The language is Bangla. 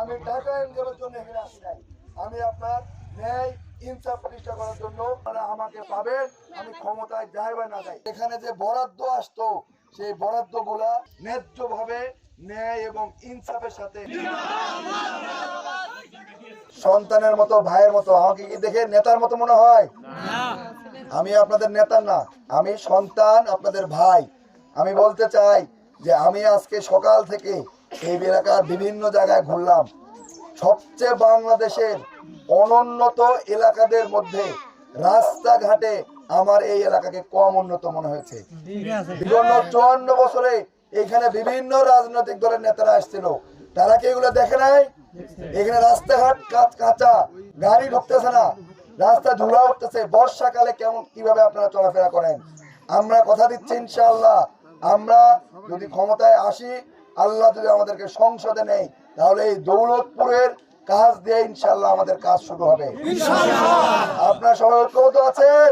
আমি টাকা ইনকামের জন্য এখানে আসি নাই। আমি আপনার ন্যায় ইনসাফ প্রতিষ্ঠা করার জন্য আপনারা আমাকে পাবেন, আমি ক্ষমতায় যাই বা না যাই। এখানে যে বরাদ্দ আসতো সেই বরাদ্দ গুলা ন্যায্য ভাবে ন্যায় এবং ইনসাফের সাথে সন্তানের মতো ভাইয়ের মতো। আমাকে কি দেখে নেতার মতো মনে হয়? আমি আপনাদের নেতা না, আমি সন্তান, আপনাদের ভাই। আমি বলতে চাই যে আমি আজকে সকাল থেকে এই এলাকার বিভিন্ন জায়গায় ঘুরলাম। সবচেয়ে বাংলাদেশের অনুন্নত এলাকাদের মধ্যে রাস্তাঘাটে আমার এই এলাকাকে কম উন্নত মনে হয়েছে। বিগত 54 বছরে এখানে বিভিন্ন রাজনৈতিক দলের নেতারা আসছিল, তারা কি এগুলো দেখে নাই? এখানে রাস্তাঘাট কাঁচা, গাড়ি ঢুকতেছে না, রাস্তা ধুলা উঠতেছে। বর্ষাকালে কিভাবে আপনারা চলাফেরা করেন? আমরা কথা দিচ্ছি ইনশাআল্লাহ, আমরা যদি ক্ষমতায় আসি, আল্লাহ যদি আমাদেরকে সংসদে নেই, তাহলে এই দৌলতপুরের কাজ দিয়ে ইনশাআল্লাহ আমাদের কাজ শুরু হবে। আপনারা সবাই ঐক্যবদ্ধ আছেন?